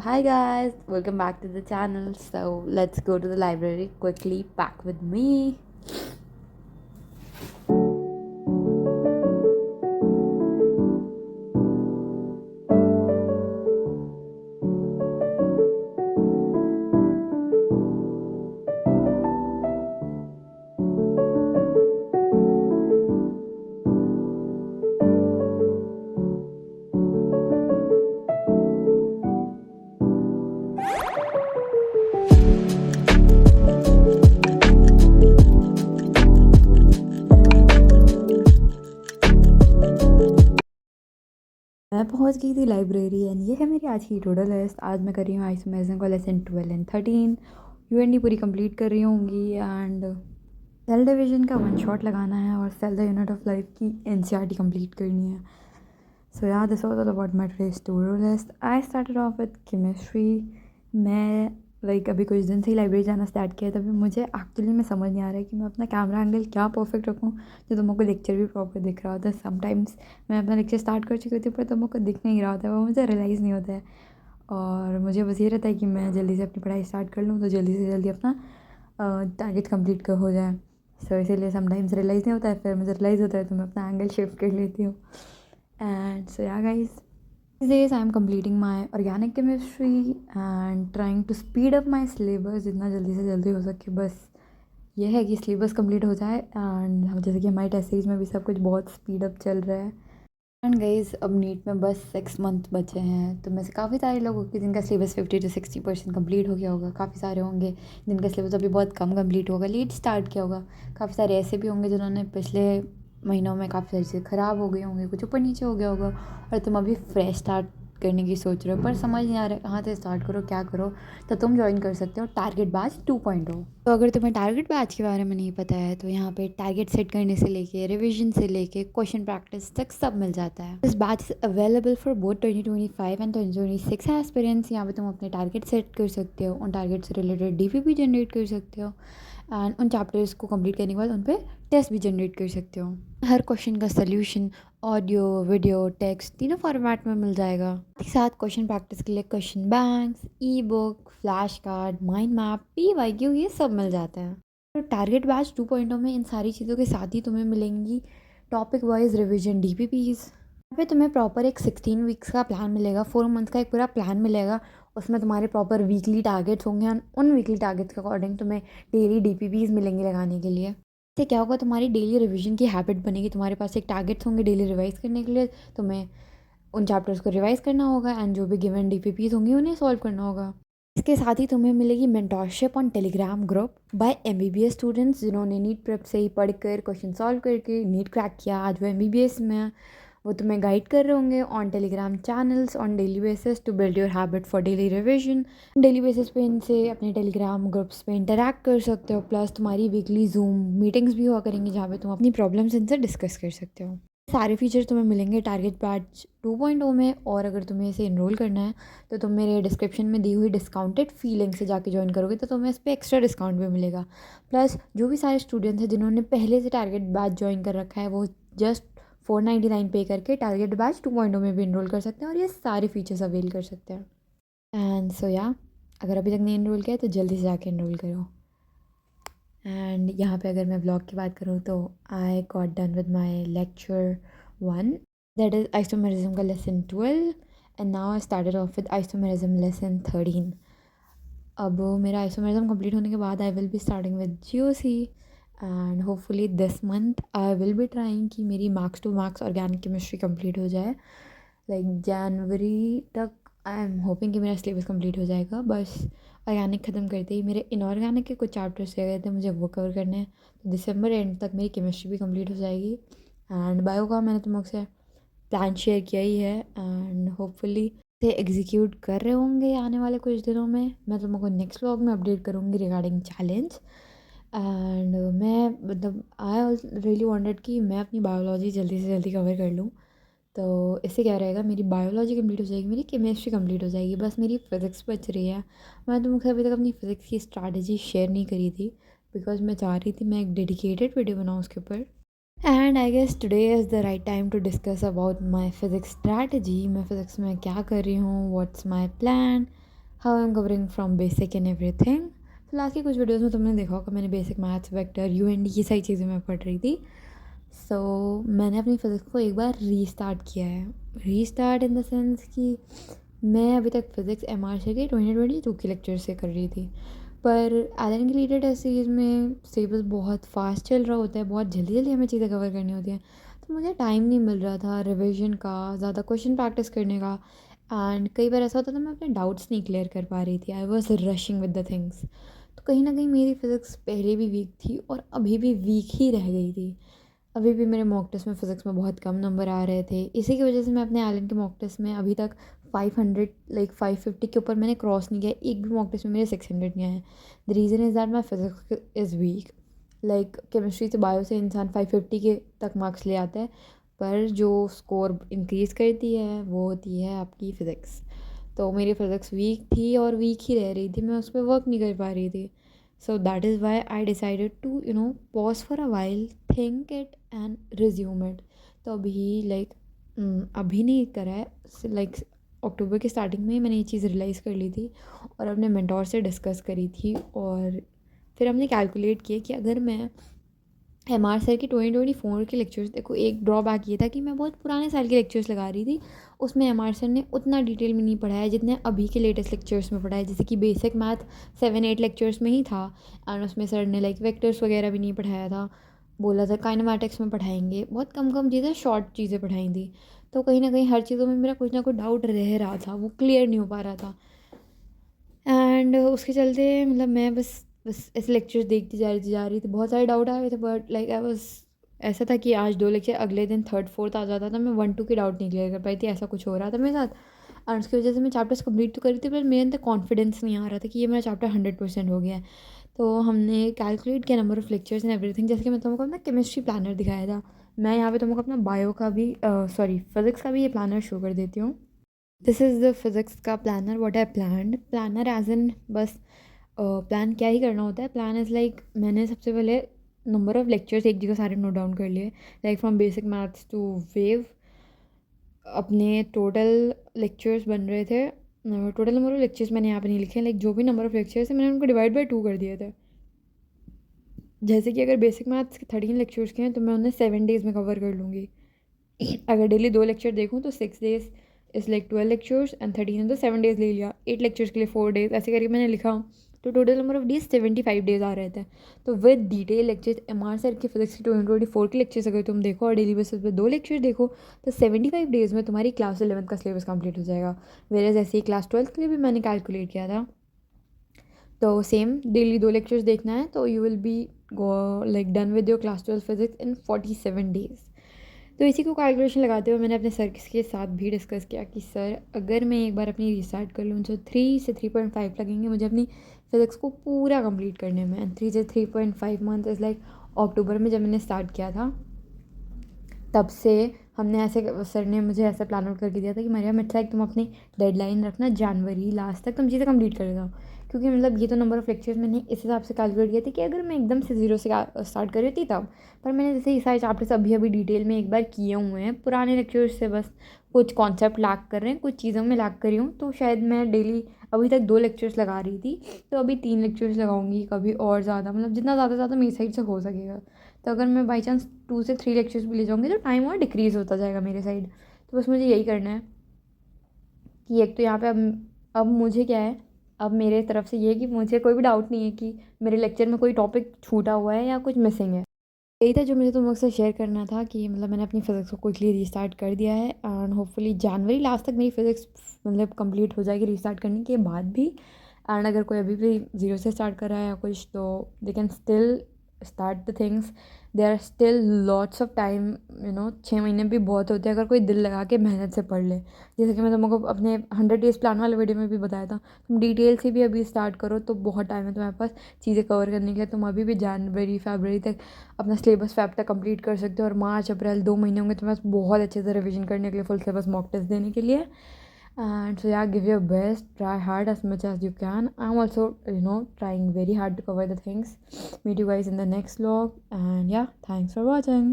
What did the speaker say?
hi guys, welcome back to the channel. So let's go to the library quickly. Back with me. मैं पहुंच गई थी library and ये है मेरी आज की टोटल लिस्ट। आज मैं कर रही हूँ आइसोमेरिज्म का लेसन 12 एंड 13। यूएनडी पूरी कंप्लीट कर रही होंगी एंड सेल डिवीजन का वन शॉट लगाना है और cell the unit of life की एनसीईआरटी कंप्लीट करनी है। So yeah this was all about my today's to do list. I started off with chemistry. मैं अभी कुछ दिन से ही लाइब्रेरी जाना स्टार्ट किया, तभी मुझे एक्चुअली में समझ नहीं आ रहा है कि मैं अपना कैमरा एंगल क्या परफेक्ट रखूँ जो तुमको लेक्चर भी प्रॉपर दिख रहा होता है। समटाइम्स मैं अपना लेक्चर स्टार्ट कर चुकी होती हूँ पर तुमको दिख नहीं रहा होता है, वो मुझे रियलाइज़ नहीं होता है और मुझे बस ये रहता है कि मैं जल्दी से अपनी पढ़ाई स्टार्ट कर लूँ तो जल्दी से जल्दी अपना टारगेट कंप्लीट कर हो जाए। सो इसीलिए समटाइम्स रियलाइज़ नहीं होता है, फिर मुझे रियलाइज़ होता है तो मैं अपना एंगल शिफ्ट कर लेती हूँ। एंड सो या guys, these days I am completing my organic chemistry and trying to speed up my syllabus जितना जल्दी से जल्दी हो सके। बस ये है कि सिलेबस कंप्लीट हो जाए एंड जैसे कि हमारी टेस्ट सीरीज में भी सब कुछ बहुत स्पीड अप चल रहा है। एंड गाइज अब नीट में बस 6 मंथ बचे हैं, तो में से काफ़ी सारे लोग होंगे जिनका सिलेबस 50 to 60% कम्प्लीट हो गया होगा। काफ़ी सारे होंगे जिनका सिलेबस अभी बहुत कम कम्प्लीट होगा, लेट स्टार्ट किया होगा। काफ़ी सारे ऐसे भी होंगे जिन्होंने पिछले महीनों में काफ़ी सारी चीज़ें ख़राब हो गई होंगी, कुछ ऊपर नीचे हो गया होगा और तुम अभी फ्रेश स्टार्ट करने की सोच रहे हो पर समझ नहीं आ रहा है कहाँ से स्टार्ट करो क्या करो, तो तुम ज्वाइन कर सकते हो टारगेट बैच 2.0। तो अगर तुम्हें टारगेट बैच के बारे में नहीं पता है तो यहाँ पे टारगेट सेट करने से लेके रिवीजन से लेके क्वेश्चन प्रैक्टिस तक सब मिल जाता है। This batch is available for both 2025 and 2026 aspirants. यहाँ पे तुम अपने टारगेट सेट कर सकते हो, उन टारगेट से रिलेटेड डीपीपी जनरेट कर सकते हो एंड उन चैप्टर्स को कंप्लीट करने के बाद उन पर टेस्ट भी जनरेट कर सकते हो। हर क्वेश्चन का सोल्यूशन ऑडियो वीडियो टेक्स्ट तीनों फॉर्मेट में मिल जाएगा। साथ क्वेश्चन प्रैक्टिस के लिए क्वेश्चन बैंक्स, ई book, flash card, mind map, PYQ ये सब मिल जाता है। तो टारगेट बैच 2.0 में इन सारी चीज़ों के साथ ही तुम्हें मिलेंगी टॉपिक वाइज रिविजन DPPs। यहाँ पे तुम्हें प्रॉपर एक 16 वीक्स का प्लान मिलेगा, 4 मंथ्स का एक पूरा प्लान मिलेगा। उसमें तुम्हारे प्रॉपर वीकली टारगेट्स होंगे और उन वीकली टारगेट्स के अकॉर्डिंग तुम्हें डेली DPPs मिलेंगे लगाने के लिए। इससे क्या होगा, तुम्हारी डेली रिवीजन की हैबिट बनेगी। तुम्हारे पास एक टारगेट्स होंगे डेली रिवाइज करने के लिए, तुम्हें उन चैप्टर्स को रिवाइज करना होगा एंड जो भी गिवन DPPs होंगी उन्हें सॉल्व करना होगा। इसके साथ ही तुम्हें मिलेगी mentorship on Telegram group by MBBS students जिन्होंने नीट प्रेप से ही पढ़कर क्वेश्चन सॉल्व करके नीट क्रैक किया, आज वो MBBS में है। वो तुम्हें गाइड कर रहे होंगे on Telegram channels on daily basis to build your habit for daily revision. Daily basis पे इनसे अपने टेलीग्राम ग्रुप्स पे इंटरैक्ट कर सकते हो, प्लस तुम्हारी वीकली जूम मीटिंग्स भी हुआ करेंगी जहाँ पे तुम अपनी प्रॉब्लम्स इनसे डिस्कस कर सकते हो। सारे फीचर्स तुम्हें मिलेंगे टारगेट बैच 2.0 में। और अगर तुम्हें इसे इनरोल करना है तो तुम मेरे डिस्क्रिप्शन में दी हुई डिस्काउंटेड फी लिंक से जाके ज्वाइन करोगे तो तुम्हें इस पर एक्स्ट्रा डिस्काउंट भी मिलेगा। प्लस जो भी सारे स्टूडेंट्स हैं जिन्होंने पहले से टारगेट बैच ज्वाइन कर रखा है वो जस्ट 499 पे करके टारगेट बैच 2.0 में भी इनरोल कर सकते हैं और ये सारे फीचर्स अवेल कर सकते हैं। एंड सो या अगर अभी तक नहीं इनरोल किया है तो जल्दी से जाके इनरोल करो। एंड यहाँ पे अगर मैं ब्लॉग की बात करूँ तो I got done with my lecture 1 that is isomerism का lesson 12 and now I started off with isomerism lesson 13। अब मेरा आइसोमेरिज्म कंप्लीट होने के बाद I will be starting with GOC and hopefully this month I will be trying कि मेरी marks to marks organic chemistry complete हो जाए। जनवरी तक आई एम होपिंग कि मेरा सिलेबस कंप्लीट हो जाएगा। बस ऑर्गेनिक ख़त्म करते ही मेरे इनऑर्गेनिक के कुछ चैप्टर्स रह गए थे, मुझे वो कवर करने हैं। तो दिसंबर एंड तक मेरी केमिस्ट्री भी कंप्लीट हो जाएगी एंड बायो का मैंने तुमसे प्लान शेयर किया ही है एंड होपफुली इसे एग्जीक्यूट कर रहे होंगे आने वाले कुछ दिनों में। मैं तुमको नेक्स्ट व्लॉग में अपडेट करूँगी रिगार्डिंग चैलेंज। एंड मैं आई रियली वांटेड कि मैं अपनी बायोलॉजी जल्दी से जल्दी कवर कर लूँ। तो इससे क्या रहेगा, मेरी बायोलॉजी कंप्लीट हो जाएगी, मेरी केमिस्ट्री कंप्लीट हो जाएगी, बस मेरी फ़िज़िक्स बच रही है। मैं तुमसे अभी तक अपनी फ़िज़िक्स की स्ट्रैटेजी शेयर नहीं करी थी बिकॉज मैं चाह रही थी मैं एक डेडिकेटेड वीडियो बनाऊँ उसके ऊपर। And I guess today is the right time to discuss about my physics strategy. मैं फ़िज़िक्स में क्या कर रही हूँ, what's my plan how I am covering from basic and everything. तो लास्ट की कुछ वीडियोज़ में तुमने देखा होगा मैंने बेसिक मैथ्स, वेक्टर, यूएनडी ये सारी चीज़ें मैं पढ़ रही थी। मैंने अपनी फिज़िक्स को एक बार रीस्टार्ट किया है। रीस्टार्ट इन द सेंस कि मैं अभी तक फिज़िक्स एमआर से के 2022 के लेक्चर से कर रही थी, पर एलन की रीडेड टेस्ट सीरीज़ में सिलेबस बहुत फास्ट चल रहा होता है, बहुत जल्दी जल्दी हमें चीज़ें कवर करनी होती हैं, तो मुझे टाइम नहीं मिल रहा था रिविजन का, ज़्यादा क्वेश्चन प्रैक्टिस करने का। एंड कई बार ऐसा होता था मैं अपने डाउट्स नहीं क्लियर कर पा रही थी, I was rushing with the things. तो कहीं ना कहीं मेरी फ़िज़िक्स पहले भी वीक थी और अभी भी वीक ही रह गई थी। अभी भी मेरे मॉक टेस्ट में फ़िज़िक्स में बहुत कम नंबर आ रहे थे, इसी की वजह से मैं अपने एलन के मॉक टेस्ट में अभी तक 500 लाइक 550 के ऊपर मैंने क्रॉस नहीं किया। एक भी मॉक टेस्ट में मेरे 600 नहीं आए। The reason is that my physics is week. Like chemistry से बायो से इंसान 550 के तक मार्क्स ले आता है, पर जो स्कोर इंक्रीज़ करती है वो होती है आपकी फ़िज़िक्स। तो मेरी फ़िज़िक्स वीक थी और वीक ही रह रही थी, मैं उस पर वर्क नहीं कर पा रही थी। So that is why I decided to pause for a while, think it and resume it. तो अभी अभी नहीं करा है, लाइक अक्टूबर के स्टार्टिंग में मैंने ये चीज़ रियलाइज़ कर ली थी और अपने मेंटोर से डिस्कस करी थी। और फिर हमने कैलकुलेट किया कि अगर मैं एमआर सर की 2024 के लेक्चर्स, देखो एक ड्रॉबैक ये था कि मैं बहुत पुराने साल के लेक्चर्स लगा रही थी, उसमें एमआर सर ने उतना डिटेल में नहीं पढ़ाया जितने अभी के लेटेस्ट लेक्चर्स में पढ़ाया। जैसे कि बेसिक मैथ 7-8 लेक्चर्स में ही था, एंड उसमें सर ने लाइक वेक्टर्स वगैरह भी नहीं पढ़ाया था, बोला था काइनेमैटिक्स में पढ़ाएंगे, बहुत कम कम चीज़ें, शॉर्ट चीज़ें पढ़ाई थी। तो कहीं ना कहीं हर चीज़ों में मेरा कुछ ना कुछ डाउट रह रहा था, वो क्लियर नहीं हो पा रहा था। एंड उसके चलते मैं बस बस ऐसे लेक्चर्स देखती जा रही थी, बहुत सारे डाउट आ रहे थे, बट लाइक आई वाज, ऐसा था कि आज 2 लेक्चर, अगले दिन 3rd 4th आ जाता था, मैं 1-2 के डाउट नहीं क्लियर कर पाई थी, ऐसा कुछ हो रहा था मेरे साथ। और उसकी वजह से मैं चैप्टर्स कंप्लीट तो कर रही थी, पर मेरे अंदर कॉन्फिडेंस नहीं आ रहा था कि ये मेरा चैप्टर 100% हो गया है। तो हमने कैलकुलेट किया number of lectures and everything. जैसे कि मैं तुमको अपना केमिस्ट्री प्लानर दिखाया था, मैं यहाँ पे तुमको अपना बायो का भी सॉरी फिज़िक्स का भी ये प्लानर शो कर देती हूँ। दिस इज़ द फिज़िक्स का planner, what I planned. Planner as in बस प्लान क्या ही करना होता है। प्लान इज़ लाइक मैंने सबसे पहले नंबर ऑफ़ लेक्चर्स एक जगह सारे नोट डाउन कर लिए, like from basic maths to wave. अपने टोटल लेक्चर्स बन रहे थे, टोटल नंबर ऑफ़ लेक्चर्स मैंने यहाँ पे नहीं लिखे, लाइक जो भी नंबर ऑफ़ लेक्चर्स है मैंने उनको डिवाइड बाई 2 कर दिए थे। जैसे कि अगर बेसिक मैथ्स के 13 लेक्चर्स के हैं तो मैं उन्हें 7 डेज़ में कवर कर लूँगी। अगर डेली 2 लेक्चर देखूँ तो 6 डेज़ इस लाइक 12 लेक्चर्स एंड 13 तो 7 डेज़ ले लिया, 8 लेक्चर्स के लिए 4 डेज़, ऐसे करके मैंने लिखा। तो total number of days 75 days आ रहे थे। तो with detail lectures MR sir के फिजिक्स की 2024 के लेक्चर्स अगर तुम देखो और डेली बेसिस पे 2 लेक्चर देखो तो 75 डेज़ में तुम्हारी क्लास 11th का सिलेबस कंप्लीट हो जाएगा। वेयर ऐसे ही क्लास 12th के लिए भी मैंने कैलकुलेट किया था, तो सेम डेली 2 लेक्चर्स देखना है तो you will be like done with your class 12 physics in 47 days. तो इसी को कैलकुलेशन लगाते हुए मैंने अपने सर के साथ भी डिस्कस किया कि सर अगर मैं एक बार अपनी रिस्टार्ट कर लूँ तो 3 से 3.5 लगेंगे मुझे अपनी फिज़िक्स को पूरा कंप्लीट करने में। एंड 3 से 3.5 मंथ इज़ लाइक अक्टूबर में जब मैंने स्टार्ट किया था तब से हमने ऐसे, सर ने मुझे ऐसा प्लान आउट करके दिया था कि मरियम इट्स लाइक तुम अपनी डेडलाइन रखना जनवरी लास्ट तक तुम चीज़ें कंप्लीट कर दो। क्योंकि ये तो नंबर ऑफ़ लेक्चर्स मैंने इस हिसाब से कैलकुलेट किया था कि अगर मैं एकदम से ज़ीरो से स्टार्ट कर रही थी तब, पर मैंने जैसे ये सारे चैप्टर्स अभी अभी डिटेल में एक बार किए हुए हैं पुराने लेक्चर्स से, बस कुछ कॉन्सेप्ट लैक कर रहे हैं, कुछ चीज़ों में लैक कर रही हूँ, तो शायद मैं डेली अभी तक 2 लेक्चर्स लगा रही थी, तो अभी 3 लेक्चर्स लगाऊंगी, कभी और ज़्यादा, जितना ज़्यादा ज़्यादा मेरी साइड से हो सकेगा। तो अगर मैं बाई चांस 2 से 3 लेक्चर्स भी ले जाऊँगी तो टाइम और डिक्रीज़ होता जाएगा मेरे साइड। तो बस मुझे यही करना है कि एक तो यहाँ पे अब मुझे क्या है, अब मेरे तरफ से ये है कि मुझे कोई भी डाउट नहीं है कि मेरे लेक्चर में कोई टॉपिक छूटा हुआ है या कुछ मिसिंग है। यही था जो मुझे तुम लोग से शेयर करना था कि मैंने अपनी फ़िज़िक्स को क्विकली रीस्टार्ट कर दिया है एंड होपफुली जनवरी लास्ट तक मेरी फ़िज़िक्स कंप्लीट हो जाएगी रीस्टार्ट करने के बाद भी। एंड अगर कोई अभी भी ज़ीरो से स्टार्ट कर रहा है या कुछ, तो they can still start the things, there are still lots of time. 6 महीने भी बहुत होते हैं अगर कोई दिल लगा के मेहनत से पढ़ ले। जैसे कि मैं तुमको अपने 100 डेज़ प्लान वाले वीडियो में भी बताया था, तुम डिटेल से भी अभी स्टार्ट करो तो बहुत टाइम है तुम्हारे पास चीज़ें कवर करने के लिए। तुम अभी भी जनवरी फरवरी तक अपना सिलेबस फ़ेब तक कंप्लीट कर सकते हो और मार्च अप्रैल 2 महीने होंगे तुम्हारे पास बहुत अच्छे से रिवीजन करने के लिए, फुल सिलेबस मॉक टेस्ट देने के लिए। And so yeah, give your best, try hard as much as you can. I'm also trying very hard to cover the things. Meet you guys in the next vlog, and yeah, thanks for watching.